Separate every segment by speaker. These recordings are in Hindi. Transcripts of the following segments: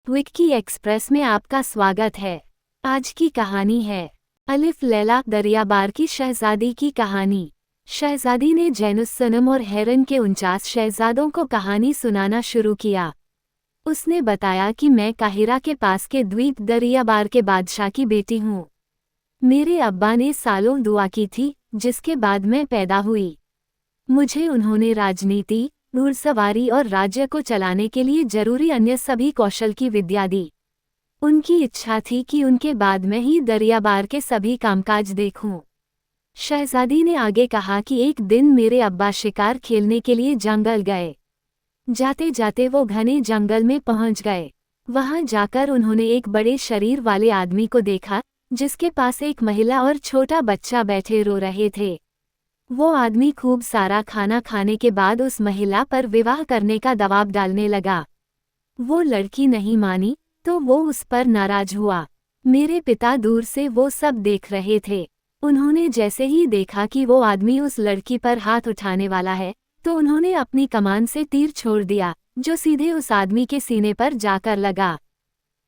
Speaker 1: विक्की एक्सप्रेस में आपका स्वागत है। आज की कहानी है अलिफ लैला दरियाबार की शहजादी की कहानी। शहजादी ने जैनुस सनम और हेरन के 49 शहजादों को कहानी सुनाना शुरू किया। उसने बताया कि मैं काहिरा के पास के द्वीप दरियाबार के बादशाह की बेटी हूँ। मेरे अब्बा ने सालों दुआ की थी, जिसके बाद मैं पैदा हुई। मुझे उन्होंने राजनीति, घुड़सवारी और राज्य को चलाने के लिए जरूरी अन्य सभी कौशल की विद्या दी। उनकी इच्छा थी कि उनके बाद मैं ही दरियाबार के सभी कामकाज देखूं। शहजादी ने आगे कहा कि एक दिन मेरे अब्बा शिकार खेलने के लिए जंगल गए। जाते जाते वो घने जंगल में पहुंच गए। वहां जाकर उन्होंने एक बड़े शरीर वाले आदमी को देखा, जिसके पास एक महिला और छोटा बच्चा बैठे रो रहे थे। वो आदमी खूब सारा खाना खाने के बाद उस महिला पर विवाह करने का दबाव डालने लगा। वो लड़की नहीं मानी तो वो उस पर नाराज हुआ। मेरे पिता दूर से वो सब देख रहे थे। उन्होंने जैसे ही देखा कि वो आदमी उस लड़की पर हाथ उठाने वाला है, तो उन्होंने अपनी कमान से तीर छोड़ दिया, जो सीधे उस आदमी के सीने पर जाकर लगा।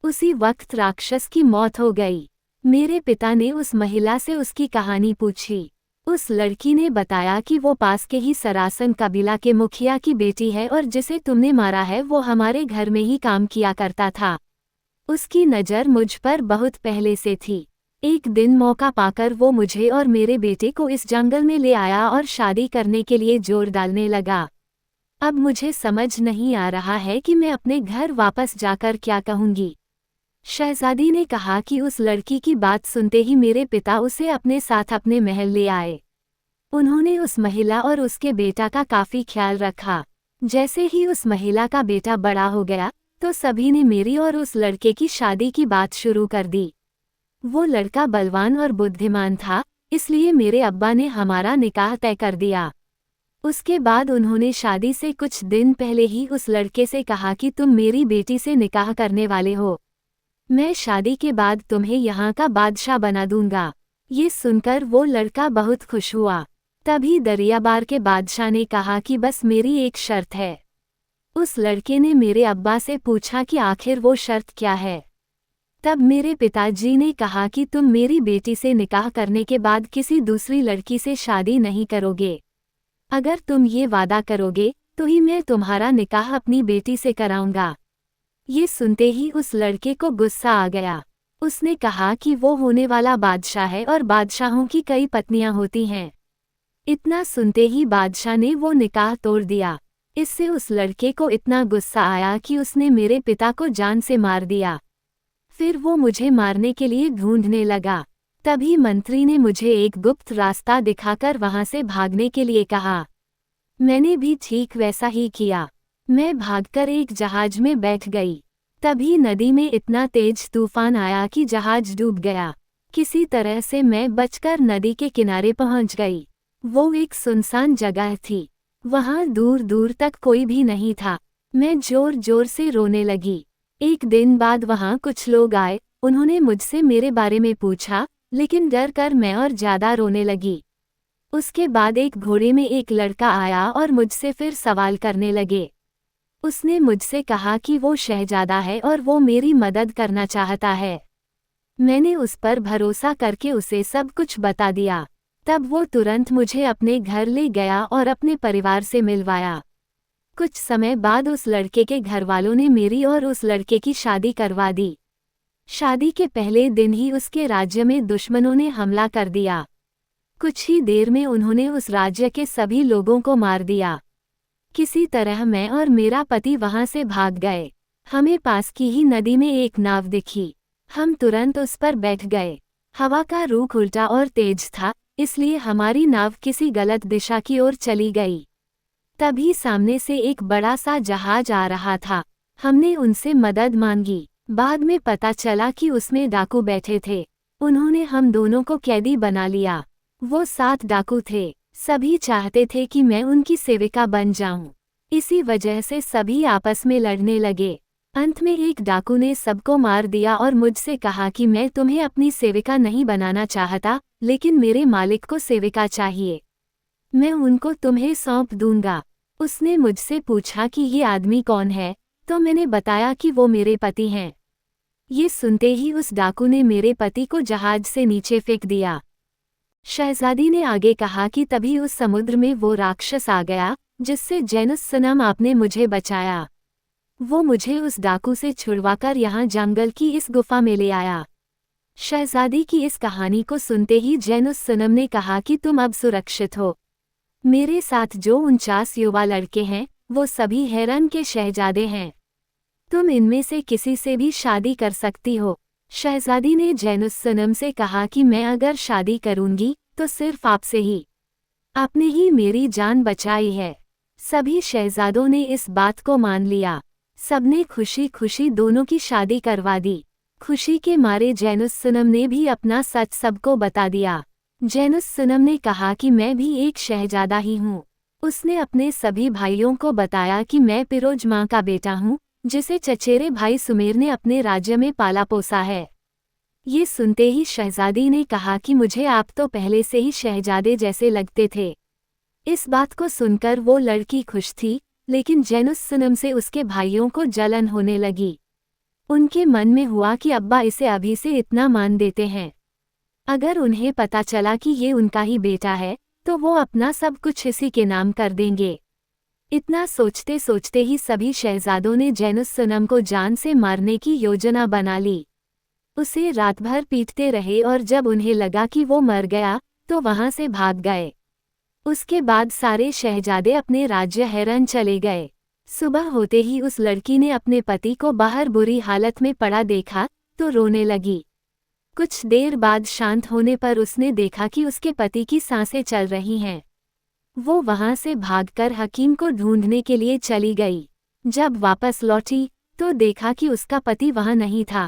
Speaker 1: उसी वक्त राक्षस की मौत हो गई। मेरे पिता ने उस महिला से उसकी कहानी पूछी। उस लड़की ने बताया कि वो पास के ही सरासन कबीला के मुखिया की बेटी है और जिसे तुमने मारा है वो हमारे घर में ही काम किया करता था। उसकी नज़र मुझ पर बहुत पहले से थी। एक दिन मौका पाकर वो मुझे और मेरे बेटे को इस जंगल में ले आया और शादी करने के लिए जोर डालने लगा। अब मुझे समझ नहीं आ रहा है कि मैं अपने घर वापस जाकर क्या कहूँगी। शहजादी ने कहा कि उस लड़की की बात सुनते ही मेरे पिता उसे अपने साथ अपने महल ले आए। उन्होंने उस महिला और उसके बेटा का काफी ख्याल रखा। जैसे ही उस महिला का बेटा बड़ा हो गया, तो सभी ने मेरी और उस लड़के की शादी की बात शुरू कर दी। वो लड़का बलवान और बुद्धिमान था, इसलिए मेरे अब्बा ने हमारा निकाह तय कर दिया। उसके बाद उन्होंने शादी से कुछ दिन पहले ही उस लड़के से कहा कि तुम मेरी बेटी से निकाह करने वाले हो। मैं शादी के बाद तुम्हें यहाँ का बादशाह बना दूंगा। ये सुनकर वो लड़का बहुत खुश हुआ। तभी दरियाबार के बादशाह ने कहा कि बस मेरी एक शर्त है। उस लड़के ने मेरे अब्बा से पूछा कि आखिर वो शर्त क्या है। तब मेरे पिताजी ने कहा कि तुम मेरी बेटी से निकाह करने के बाद किसी दूसरी लड़की से शादी नहीं करोगे। अगर तुम ये वादा करोगे तो ही मैं तुम्हारा निकाह अपनी बेटी से कराऊंगा। ये सुनते ही उस लड़के को गुस्सा आ गया। उसने कहा कि वो होने वाला बादशाह है और बादशाहों की कई पत्नियां होती हैं। इतना सुनते ही बादशाह ने वो निकाह तोड़ दिया। इससे उस लड़के को इतना गुस्सा आया कि उसने मेरे पिता को जान से मार दिया। फिर वो मुझे मारने के लिए ढूंढने लगा। तभी मंत्री ने मुझे एक गुप्त रास्ता दिखाकर वहां से भागने के लिए कहा। मैंने भी ठीक वैसा ही किया। मैं भागकर एक जहाज में बैठ गई। तभी नदी में इतना तेज तूफान आया कि जहाज डूब गया। किसी तरह से मैं बचकर नदी के किनारे पहुंच गई। वो एक सुनसान जगह थी। वहां दूर दूर तक कोई भी नहीं था। मैं जोर जोर से रोने लगी। एक दिन बाद वहां कुछ लोग आए। उन्होंने मुझसे मेरे बारे में पूछा, लेकिन डर कर मैं और ज्यादा रोने लगी। उसके बाद एक घोड़े में एक लड़का आया और मुझसे फिर सवाल करने लगे। उसने मुझसे कहा कि वो शहजादा है और वो मेरी मदद करना चाहता है। मैंने उस पर भरोसा करके उसे सब कुछ बता दिया। तब वो तुरंत मुझे अपने घर ले गया और अपने परिवार से मिलवाया। कुछ समय बाद उस लड़के के घरवालों ने मेरी और उस लड़के की शादी करवा दी। शादी के पहले दिन ही उसके राज्य में दुश्मनों ने हमला कर दिया। कुछ ही देर में उन्होंने उस राज्य के सभी लोगों को मार दिया। किसी तरह मैं और मेरा पति वहां से भाग गए। हमें पास की ही नदी में एक नाव दिखी। हम तुरंत उस पर बैठ गए। हवा का रुख उल्टा और तेज था, इसलिए हमारी नाव किसी गलत दिशा की ओर चली गई। तभी सामने से एक बड़ा सा जहाज आ रहा था। हमने उनसे मदद मांगी। बाद में पता चला कि उसमें डाकू बैठे थे। उन्होंने हम दोनों को कैदी बना लिया। वो 7 डाकू थे। सभी चाहते थे कि मैं उनकी सेविका बन जाऊं। इसी वजह से सभी आपस में लड़ने लगे। अंत में एक डाकू ने सबको मार दिया और मुझसे कहा कि मैं तुम्हें अपनी सेविका नहीं बनाना चाहता, लेकिन मेरे मालिक को सेविका चाहिए। मैं उनको तुम्हें सौंप दूंगा। उसने मुझसे पूछा कि ये आदमी कौन है। तो मैंने बताया कि वो मेरे पति हैं। ये सुनते ही उस डाकू ने मेरे पति को जहाज से नीचे फेंक दिया। शहजादी ने आगे कहा कि तभी उस समुद्र में वो राक्षस आ गया जिससे जैनुस सनम आपने मुझे बचाया। वो मुझे उस डाकू से छुड़वाकर यहाँ जंगल की इस गुफा में ले आया। शहजादी की इस कहानी को सुनते ही जैनुस सनम ने कहा कि तुम अब सुरक्षित हो। मेरे साथ जो 49 युवा लड़के हैं वो सभी हेरन के शहजादे हैं। तुम इनमें से किसी से भी शादी कर सकती हो। शहजादी ने जैनुस सनम से कहा कि मैं अगर शादी करूंगी तो सिर्फ आपसे ही। आपने ही मेरी जान बचाई है। सभी शहजादों ने इस बात को मान लिया। सबने खुशी खुशी दोनों की शादी करवा दी। खुशी के मारे जैनुस सनम ने भी अपना सच सबको बता दिया। जैनुस सनम ने कहा कि मैं भी एक शहजादा ही हूँ। उसने अपने सभी भाइयों को बताया कि मैं पिरोज माँ का बेटा हूँ जिसे चचेरे भाई सुमेर ने अपने राज्य में पाला पोसा है। ये सुनते ही शहजादी ने कहा कि मुझे आप तो पहले से ही शहजादे जैसे लगते थे। इस बात को सुनकर वो लड़की खुश थी, लेकिन जैनुस सनम से उसके भाइयों को जलन होने लगी। उनके मन में हुआ कि अब्बा इसे अभी से इतना मान देते हैं। अगर उन्हें पता चला कि ये उनका ही बेटा है तो वो अपना सब कुछ इसी के नाम कर देंगे। इतना सोचते सोचते ही सभी शहजादों ने जैनुस सनम को जान से मारने की योजना बना ली। उसे रात भर पीटते रहे और जब उन्हें लगा कि वो मर गया तो वहां से भाग गए। उसके बाद सारे शहजादे अपने राज्य हेरन चले गए। सुबह होते ही उस लड़की ने अपने पति को बाहर बुरी हालत में पड़ा देखा तो रोने लगी। कुछ देर बाद शांत होने पर उसने देखा कि उसके पति की सांसें चल रही हैं। वो वहां से भागकर हकीम को ढूंढने के लिए चली गई। जब वापस लौटी तो देखा कि उसका पति वहां नहीं था।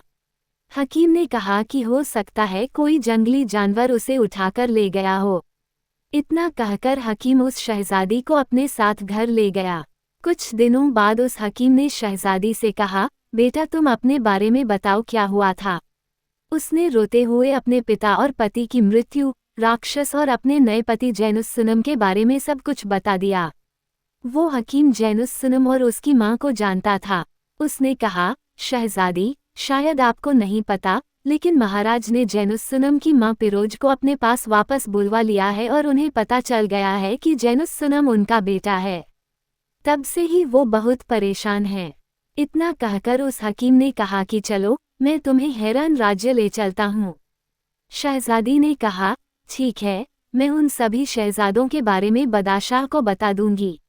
Speaker 1: हकीम ने कहा कि हो सकता है कोई जंगली जानवर उसे उठाकर ले गया हो। इतना कहकर हकीम उस शहजादी को अपने साथ घर ले गया। कुछ दिनों बाद उस हकीम ने शहजादी से कहा, बेटा तुम अपने बारे में बताओ क्या हुआ था। उसने रोते हुए अपने पिता और पति की मृत्यु, राक्षस और अपने नए पति जैनुस सनम के बारे में सब कुछ बता दिया। वो हकीम जैनुस सनम और उसकी माँ को जानता था। उसने कहा, शहजादी शायद आपको नहीं पता, लेकिन महाराज ने जैनुस सनम की माँ पिरोज को अपने पास वापस बुलवा लिया है और उन्हें पता चल गया है कि जैनुस सनम उनका बेटा है। तब से ही वो बहुत परेशान हैं। इतना कहकर उस हकीम ने कहा कि चलो मैं तुम्हें हेरन राज्य ले चलता हूँ। शहजादी ने कहा, ठीक है, मैं उन सभी शहजादों के बारे में बादशाह को बता दूंगी।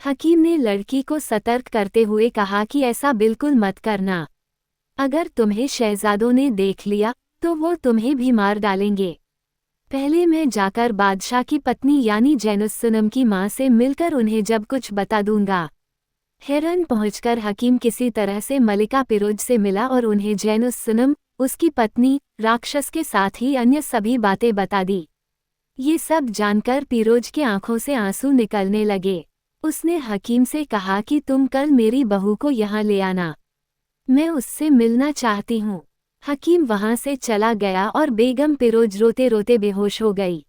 Speaker 1: हकीम ने लड़की को सतर्क करते हुए कहा कि ऐसा बिल्कुल मत करना। अगर तुम्हें शहजादों ने देख लिया तो वो तुम्हें भी मार डालेंगे। पहले मैं जाकर बादशाह की पत्नी यानी जैनुस सनम की माँ से मिलकर उन्हें जब कुछ बता दूंगा। हेरन पहुंचकर हकीम किसी तरह से मलिका पिरोज से मिला और उन्हें जैनुस सनम, उसकी पत्नी, राक्षस के साथ ही अन्य सभी बातें बता दी। ये सब जानकर पिरोज की आंखों से आंसू निकलने लगे। उसने हकीम से कहा कि तुम कल मेरी बहू को यहाँ ले आना, मैं उससे मिलना चाहती हूँ। हकीम वहां से चला गया और बेगम पिरोज रोते रोते बेहोश हो गई।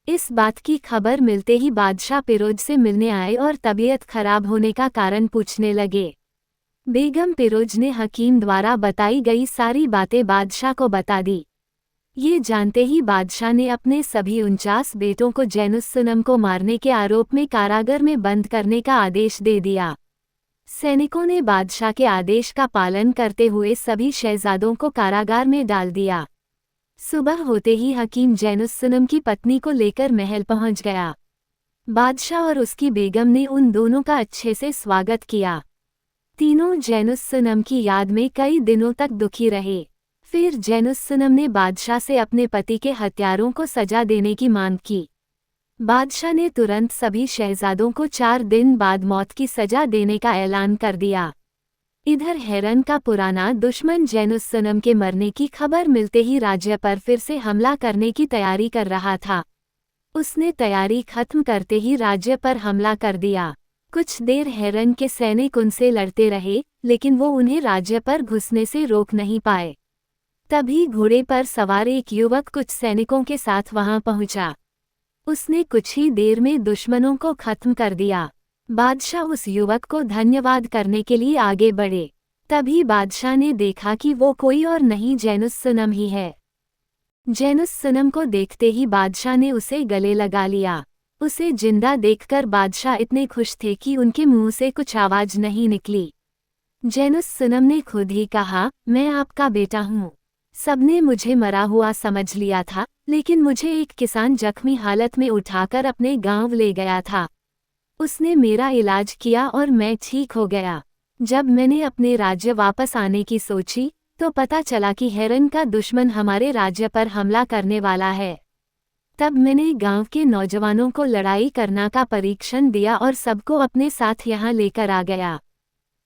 Speaker 1: इस बात की खबर मिलते ही बादशाह पिरोज से मिलने आए और तबीयत खराब होने का कारण पूछने लगे। बेगम पिरोज ने हकीम द्वारा बताई गई सारी बातें बादशाह को बता दी। ये जानते ही बादशाह ने अपने सभी 49 बेटों को जैनुस सनम को मारने के आरोप में कारागार में बंद करने का आदेश दे दिया। सैनिकों ने बादशाह के आदेश का पालन करते हुए सभी शहजादों को कारागार में डाल दिया। सुबह होते ही हकीम जैनुस सनम की पत्नी को लेकर महल पहुंच गया। बादशाह और उसकी बेगम ने उन दोनों का अच्छे से स्वागत किया। तीनों जैनुस सनम की याद में कई दिनों तक दुखी रहे। फिर जैनुस सनम ने बादशाह से अपने पति के हत्यारों को सजा देने की मांग की। बादशाह ने तुरंत सभी शहजादों को 4 दिन बाद मौत की सजा देने का ऐलान कर दिया। इधर हेरन का पुराना दुश्मन जैनुस सनम के मरने की खबर मिलते ही राज्य पर फिर से हमला करने की तैयारी कर रहा था। उसने तैयारी खत्म करते ही राज्य पर हमला कर दिया। कुछ देर हेरन के सैनिक उनसे लड़ते रहे, लेकिन वो उन्हें राज्य पर घुसने से रोक नहीं पाए। तभी घोड़े पर सवार एक युवक कुछ सैनिकों के साथ वहां पहुंचा। उसने कुछ ही देर में दुश्मनों को खत्म कर दिया। बादशाह उस युवक को धन्यवाद करने के लिए आगे बढ़े। तभी बादशाह ने देखा कि वो कोई और नहीं जैनुस सनम ही है। जैनुस सनम को देखते ही बादशाह ने उसे गले लगा लिया। उसे जिंदा देखकर बादशाह इतने खुश थे कि उनके मुंह से कुछ आवाज नहीं निकली। जैनुस सनम ने खुद ही कहा, मैं आपका बेटा हूँ। सबने मुझे मरा हुआ समझ लिया था, लेकिन मुझे एक किसान जख्मी हालत में उठाकर अपने गांव ले गया था। उसने मेरा इलाज किया और मैं ठीक हो गया। जब मैंने अपने राज्य वापस आने की सोची तो पता चला कि हेरन का दुश्मन हमारे राज्य पर हमला करने वाला है। तब मैंने गांव के नौजवानों को लड़ाई करना का परीक्षण दिया और सबको अपने साथ यहाँ लेकर आ गया।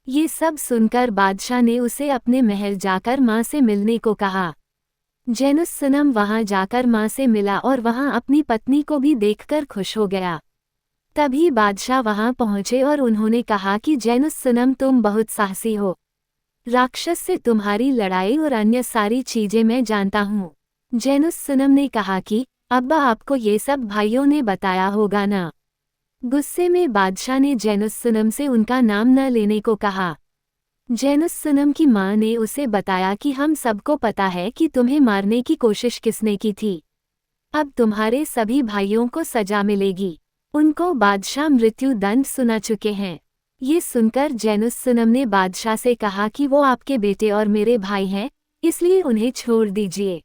Speaker 1: ये सब सुनकर बादशाह ने उसे अपने महल जाकर माँ से मिलने को कहा। जैनुस सनम वहाँ जाकर माँ से मिला और वहाँ अपनी पत्नी को भी देखकर खुश हो गया। तभी बादशाह वहाँ पहुँचे और उन्होंने कहा कि जैनुस सनम, तुम बहुत साहसी हो। राक्षस से तुम्हारी लड़ाई और अन्य सारी चीजें मैं जानता हूँ। जैनुस सनम ने कहा कि अब्बा, आपको ये सब भाइयों ने बताया होगा ना। गुस्से में बादशाह ने जैनुस सनम से उनका नाम न लेने को कहा। जैनुस सनम की माँ ने उसे बताया कि हम सबको पता है कि तुम्हें मारने की कोशिश किसने की थी। अब तुम्हारे सभी भाइयों को सजा मिलेगी। उनको बादशाह मृत्यु दंड सुना चुके हैं। ये सुनकर जैनुस सनम ने बादशाह से कहा कि वो आपके बेटे और मेरे भाई हैं, इसलिए उन्हें छोड़ दीजिए।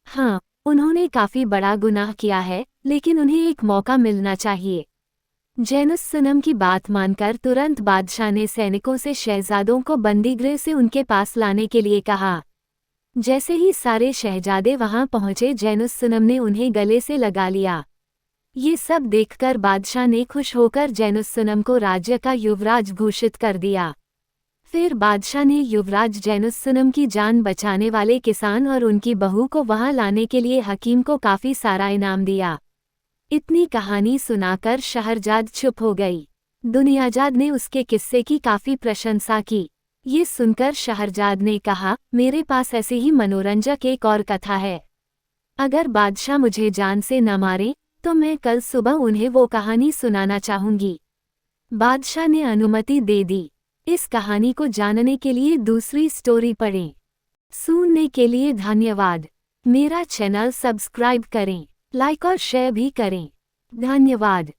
Speaker 1: हाँ, उन्होंने काफी बड़ा गुनाह किया है, लेकिन उन्हें एक मौका मिलना चाहिए। जैनुस सनम की बात मानकर तुरंत बादशाह ने सैनिकों से शहजादों को बंदीगृह से उनके पास लाने के लिए कहा। जैसे ही सारे शहजादे वहां पहुंचे, जैनुस सनम ने उन्हें गले से लगा लिया। ये सब देखकर बादशाह ने खुश होकर जैनुस सनम को राज्य का युवराज घोषित कर दिया। फिर बादशाह ने युवराज जैनुस सनम की जान बचाने वाले किसान और उनकी बहू को वहां लाने के लिए हकीम को काफी सारा इनाम दिया। इतनी कहानी सुनाकर शहरजाद चुप हो गई। दुनियाजाद ने उसके किस्से की काफी प्रशंसा की। ये सुनकर शहरजाद ने कहा, मेरे पास ऐसी ही मनोरंजक एक और कथा है। अगर बादशाह मुझे जान से न मारे तो मैं कल सुबह उन्हें वो कहानी सुनाना चाहूंगी। बादशाह ने अनुमति दे दी। इस कहानी को जानने के लिए दूसरी स्टोरी पढ़ें। सुनने के लिए धन्यवाद। मेरा चैनल सब्सक्राइब करें, लाइक और शेयर भी करें। धन्यवाद।